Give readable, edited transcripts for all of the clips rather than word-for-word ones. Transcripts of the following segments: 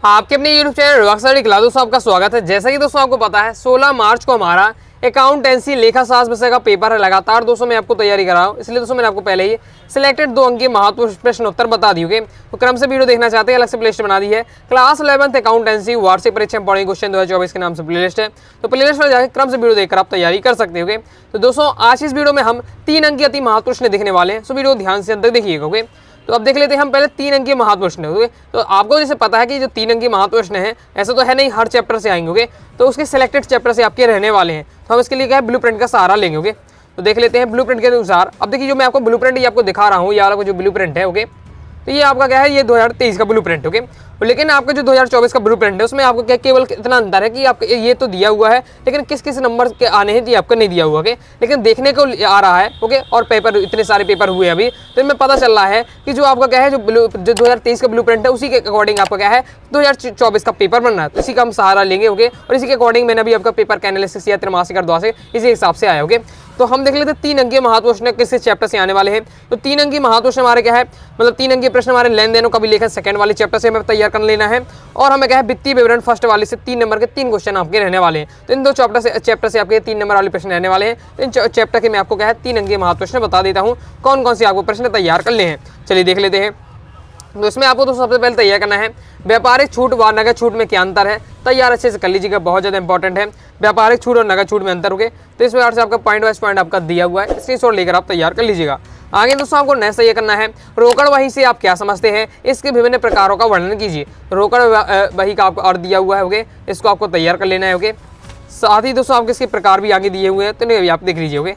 आपके अपने YouTube channel रॉकस्टाडी class दोस्तों आपका स्वागत है। जैसा कि दोस्तों आपको पता है 16 मार्च को हमारा अकाउंटेंसी लेखा शास्त्र विषय का पेपर है। लगातार दोस्तों मैं आपको तैयारी करा हूँ, इसलिए दोस्तों मैंने आपको पहले ही सिलेक्टेड 2 अंक के महत्वपूर्ण प्रश्न उत्तर बता दिए। तो क्रम से वीडियो देखना चाहते हैं, अलग से प्लेलिस्ट बना दी है। क्लास 11th अकाउंटेंसी वार्षिक परीक्षा इंपॉर्टेंट क्वेश्चन 2024 के नाम से प्लेलिस्ट है। तो प्लेलिस्ट में जाकर क्रम से वीडियो देखकर आप तैयारी कर सकते हो। तो दोस्तों आज इस वीडियो में हम 3 अंक के अति महत्वपूर्ण प्रश्न देखने वाले हैं, सो वीडियो ध्यान से अंत तक देखिएगा। तो अब देख लेते हैं हम पहले 3 अंकीय महत्व प्रश्न है। तो आपको जैसे पता है कि जो 3 अंकीय महत्व प्रश्न है ऐसा तो है नहीं हर चैप्टर से आएंगे, तो उसके सिलेक्टेड चैप्टर से आपके रहने वाले हैं। तो हम इसके लिए क्या है ब्लूप्रिंट का सहारा लेंगे। तो देख लेते हैं ब्लूप्रिंट के अनुसार। अब देखिए जो मैं आपको ब्लूप्रिंट ये आपको दिखा रहा हूँ, ये वाला जो ब्लूप्रिंट है तो ये आपका क्या है, ये 2023 का ब्लूप्रिंट लेकिन आपका जो 2024 का ब्लूप्रिंट है उसमें आपको क्या केवल इतना अंतर है कि आपको ये तो दिया हुआ है, लेकिन किस किस नंबर के आने हैं ये आपको नहीं दिया हुआ लेकिन देखने को आ रहा है और पेपर इतने सारे पेपर हुए अभी, तो इनमें पता चल रहा है कि जो आपका क्या है जो 2023 का ब्लूप्रिंट है उसी के अकॉर्डिंग आपका क्या है 2024 का पेपर बन रहा है। तो इसी का हम सहारा लेंगे और इसी के अकॉर्डिंग मैंने अभी आपका पेपर का एनालिसिस या त्रैमासिक और द्विमासिक इसी हिसाब से आया। तो हम देख लेते हैं 3 अंकीय महत्व प्रश्न किस चैप्टर से आने वाले हैं। तो 3 अंकीय महत्व प्रश्न हमारे क्या है, मतलब 3 अंकीय प्रश्न हमारे लेन देनों का विलेखन सेकंड वाले चैप्टर से हमें तैयार कर लेना है, और हमें क्या है वित्तीय विवरण फर्स्ट वाले से 3 नंबर के 3 क्वेश्चन आपके रहने वाले हैं। तो इन 2 चैप्टर से आपके 3 नंबर वाले प्रश्न रहने वाले हैं। इन चैप्टर के मैं आपको क्या है 3 अंकीय महत्व प्रश्न बता देता हूँ कौन कौन से आपको प्रश्न तैयार कर ले हैं। चलिए देख लेते हैं। तो इसमें आपको तो सबसे पहले तैयार करना है व्यापारिक छूट व नगद छूट में क्या अंतर है। तैयार अच्छे से कर लीजिएगा, बहुत ज़्यादा इंपॉर्टेंट है। व्यापारिक छूट और नगद छूट में अंतर तो इस प्रकार से आपका पॉइंट वाइज पॉइंट आपका दिया हुआ है, स्क्रीनशॉट लेकर आप तैयार कर लीजिएगा। आगे दोस्तों आपको नेक्स्ट ये करना है रोकड़ वही से आप क्या समझते हैं, इसके विभिन्न प्रकारों का वर्णन कीजिए। रोकड़ वही का आपको अर्थ दिया हुआ है, इसको आपको तैयार कर लेना है। साथ ही दोस्तों आपके इसके प्रकार भी आगे दिए हुए हैं, तो नहीं आप देख लीजिए।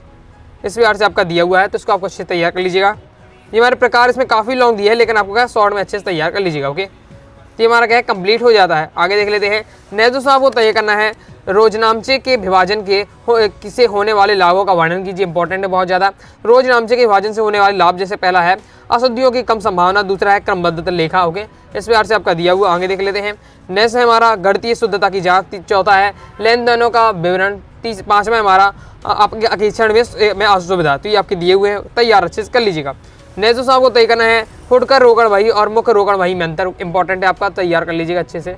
इस प्रकार से आपका दिया हुआ है, तो इसको आपको अच्छे से तैयार कर लीजिएगा। ये हमारे प्रकार इसमें काफ़ी लॉन्ग दिया है, लेकिन आपको क्या शॉर्ट में अच्छे से तैयार कर लीजिएगा। तो ये हमारा क्या है कंप्लीट हो जाता है। आगे देख लेते हैं। नेक्स्ट दोस्तों आपको तैयार करना है रोजनामचे के विभाजन के से होने वाले लाभों का वर्णन कीजिए। इंपॉर्टेंट है बहुत ज़्यादा। रोजनामचे के विभाजन से होने वाले लाभ जैसे पहला है अशुद्धियों की कम संभावना, दूसरा है क्रमबद्धता लेखा। इस प्रकार से आपका दिया हुआ। आगे देख लेते हैं। नेक्स्ट है हमारा गणितीय शुद्धता की जांच। चौथा है लेन देनों का विवरण। 5वां हमारा आपके अकीक्षण में असुविधा। तो ये आपके दिए हुए हैं, तैयार अच्छे से कर लीजिएगा। नेक्स्ट दोस्तों आपको तय करना है फुटकर रोकड़ वही और मुख्य रोकड़ वही में अंतर। इंपॉर्टेंट है आपका, तैयार कर लीजिएगा अच्छे से।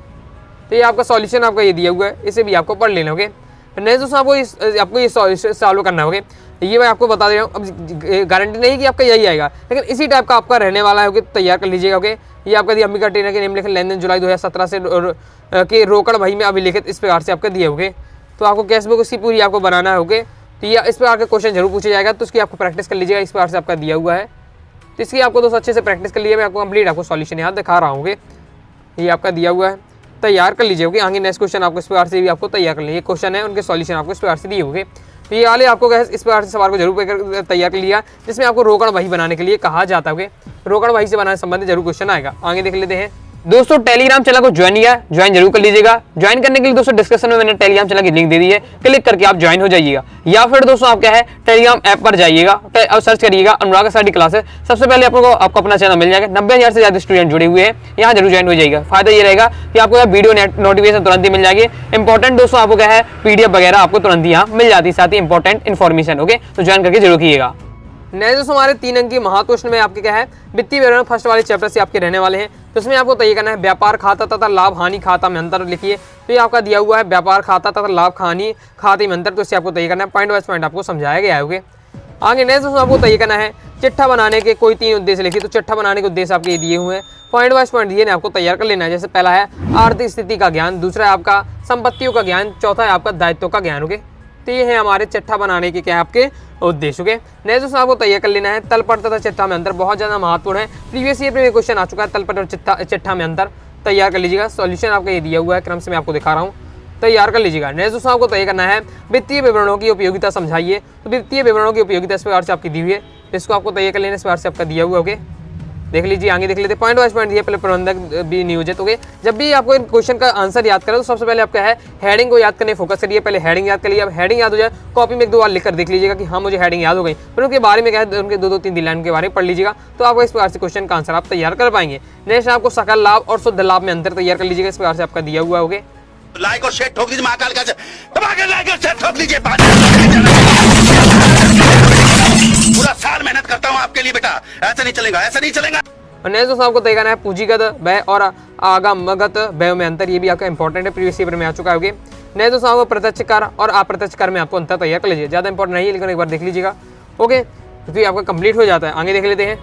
तो ये आपका सॉल्यूशन आपका ये दिया हुआ है, इसे भी आपको पढ़ लेना। नेक्स्ट दोस्तों आपको ये सॉल्व करना होगा। ये मैं आपको बता दे रहा हूँ। अब गारंटी नहीं कि आपका यही आएगा, लेकिन इसी टाइप का आपका रहने वाला है। तैयार कर लीजिएगा। ये आपका दिया अंबिका टेलर के निम्नलिखित लेन देन जुलाई 2017 से के रोकड़ वही में अभिलेखित इस प्रकार से आपके दिए तो आपको कैशबुक उसकी पूरी आपको बनाना है। तो ये इस प्रकार के क्वेश्चन जरूर पूछा जाएगा, तो उसकी आपको प्रैक्टिस कर लीजिएगा। इस प्रकार से आपका दिया हुआ है, तो इसकी आपको दोस्तों अच्छे से प्रैक्टिस कर लीजिए। मैं आपको कंप्लीट आपको सॉल्यूशन यहाँ दिखा रहा हूँ। ये आपका दिया हुआ है, तैयार कर लीजिए। आगे नेक्स्ट क्वेश्चन आपको इस प्रकार से भी आपको तैयार कर लीजिए। क्वेश्चन है उनके सॉल्यूशन आपको इस प्रकार से दिए होंगे। तो ये वाले आपको इस प्रकार से सवाल को जरूर तैयार कर लिया, जिसमें आपको रोकड़ वही बनाने के लिए कहा जाता है। रोकड़ वही से बनाने संबंधित जरूर क्वेश्चन आएगा। आगे देख लेते हैं। दोस्तों टेलीग्राम चैनल को ज्वाइन जरूर कर लीजिएगा। ज्वाइन करने के लिए दोस्तों डिस्क्रिप्शन में मैंने टेलीग्राम चैनल की लिंक दे दी है, क्लिक करके आप ज्वाइन हो जाइएगा। या फिर दोस्तों आप क्या है टेलीग्राम ऐप पर जाइएगा और सर्च करिएगा अनुराग स्टडी क्लासेस। सबसे पहले आपको अपना चैनल मिल जाएगा। 90,000 से ज्यादा स्टूडेंट जुड़े हुए हैं, यहाँ जरूर ज्वाइन हो जाएगा। फायदा ये रहेगा कि आपको वीडियो नोटिफिकेशन तुरंत ही मिल जाएगी। इंपॉर्टेंट दोस्तों आपको क्या है PDF वगैरह आपको तुरंत ही यहाँ मिल जाती है, साथ ही इंपॉर्टेंट इन्फॉर्मेशन। तो ज्वाइन करके जरूर कीजिएगा। नेक्स्ट दोस्तों हमारे 3 अंकीय महत्व प्रश्न में आपके क्या है वित्तीय विवरण फर्स्ट वाले चैप्टर से आपके रहने वाले हैं। तो इसमें आपको तय करना है व्यापार खाता तथा लाभ हानि खाता में अंतर लिखिए। तो ये आपका दिया हुआ है व्यापार खाता तथा लाभ हानि खाते में अंतर। तो इससे आपको तय करना है, पॉइंट वाइज पॉइंट आपको समझाया गया है। आगे नेक्स्ट दोस्तों आपको तय करना है चिट्ठा बनाने के कोई 3 उद्देश्य लिखिए। तो चिट्ठा बनाने के उद्देश्य आपके दिए हुए हैं, पॉइंट वाइज पॉइंट दिए आपको तैयार कर लेना है। जैसे पहला है आर्थिक स्थिति का ज्ञान, दूसरा है आपका संपत्तियों का ज्ञान, चौथा है आपका दायित्व का ज्ञान। तो ये है हमारे चिट्ठा बनाने के क्या आपके उद्देश्य। नेक्स्ट दोस्तों आपको तैयार कर लेना है तलपट तथा चिट्ठा में अंतर। बहुत ज़्यादा महत्वपूर्ण है, प्रीवियस ईयर में क्वेश्चन आ चुका है तलपट और चिट्ठा में अंतर। तैयार कर लीजिएगा। सॉल्यूशन आपका ये दिया हुआ है, क्रम से मैं आपको दिखा रहा हूँ, तैयार कर लीजिएगा। नेक्स्ट दोस्तों आपको तय करना है वित्तीय विवरणों की उपयोगिता समझाइए। तो वित्तीय विवरणों की उपयोगिता इस प्रकार से आपकी दी हुई है, इसको आपको तैयार कर लेना। इस प्रकार से आपका दिया हुआ देख लीजिए। आगे देख लेते हैं। पॉइंट वाइज पॉइंट दिया, पहले प्रबंधक भी नियोजित हो गए। जब भी आपको इन क्वेश्चन का आंसर याद करें तो सबसे पहले आपका है हेडिंग को याद करने फोकस करिए। पहले हेडिंग याद कर लिया, अब हेडिंग याद हो जाए कॉपी में 1-2 बार लिख कर देख लीजिएगा कि हाँ मुझे हेडिंग याद हो गई, फिर उनके बारे में क्या है उनके 2-3 लाइन के बारे में पढ़ लीजिएगा। तो आपको इस प्रकार से क्वेश्चन का आंसर आप तैयार कर पाएंगे। नेक्स्ट आपको सकल लाभ और शुद्ध लाभ में अंतर तैयार कर लीजिएगा। इस प्रकार से आपका दिया हुआ होगा। लाइक और शेयर ठोक दीजिए, महाकाल का लाइक और शेयर ठोक लीजिए। पूरा साल मेहनत करता हूँ आपके लिए बेटा, ऐसा नहीं चलेगा, ऐसा नहीं चलेगा। और नेक्स्ट दोस्तों आपको तय करना है पूंजीगत व्यय और आगमगत व्यय में अंतर, ये भी आपका इंपॉर्टेंट है, प्रीवियस पेपर में आ चुका है। ओके, नेक्स्ट दोस्तों आपको प्रत्यक्ष कर और अप्रत्यक्ष कर में आपको अंतर तैयार कर लीजिए, ज़्यादा इंपॉर्टेंट नहीं है लेकिन एक बार देख लीजिएगा। ओके, तो ये आपका कंप्लीट हो जाता है। आगे देख लेते हैं।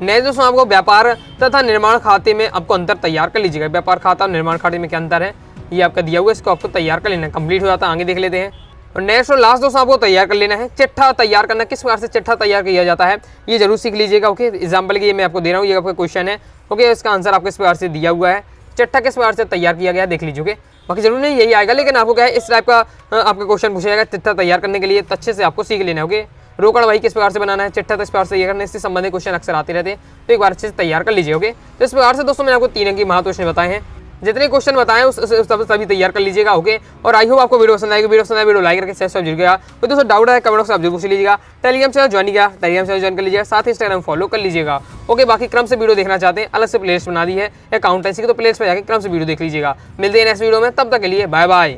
नेक्स्ट दोस्तों आपको व्यापार तथा निर्माण खाते में आपको अंतर तैयार कर लीजिएगा। व्यापार खाता और निर्माण खाते में क्या अंतर है ये आपका दिया हुआ है, इसको आपको तैयार कर लेना है, कंप्लीट हो जाता है। आगे देख लेते हैं। और नेक्स्ट और लास्ट दोस्तों आपको तैयार कर लेना है चिट्ठा तैयार करना, किस प्रकार से चिट्ठा तैयार किया जाता है ये जरूर सीख लीजिएगा। ओके, एग्जाम्पल के लिए मैं आपको दे रहा हूँ, ये आपका क्वेश्चन है। ओके, इसका आंसर आपको इस प्रकार से दिया हुआ है, चिट्ठा किस प्रकार से तैयार किया गया देख लीजिए। बाकी जरूर नहीं यही आएगा, लेकिन आपको क्या है इस टाइप का आपका क्वेश्चन पूछा जाएगा चिट्ठा तैयार करने के लिए, तो अच्छे से आपको सीख लेना है। ओके, रोकड़ भाई किस प्रकार से बनाना है, चिट्ठा किस प्रकार से ये करना है, इससे संबंधित क्वेश्चन अक्सर आते रहते हैं, तो एक बार अच्छे से तैयार कर लीजिए। ओके, तो इस प्रकार से दोस्तों मैंने आपको 3 अंक की महत्व क्वेश्चन बताए हैं, जितने क्वेश्चन बताएं उस सभी तैयार कर लीजिएगा। ओके, और आई होप आपको वीडियो पसंद आएगी, वीडियो लाइक करके शेयर जरूर कीजिएगा। कोई दोस्तों डाउट है कमेंट बॉक्स में आप जरूर पूछ लीजिएगा। टेलीग्राम चैनल ज्वाइन कर लीजिएगा, साथ ही इंस्टाग्राम फॉलो कर लीजिएगा। ओके, बाकी क्रम से वीडियो देखना चाहते हैं, अलग से प्लेलिस्ट बना दी है अकाउंटेंसी की, तो प्लेलिस्ट पर जाकर क्रम से वीडियो देख लीजिएगा। मिलते हैं नेक्स्ट वीडियो में, तब तक के लिए बाय बाय।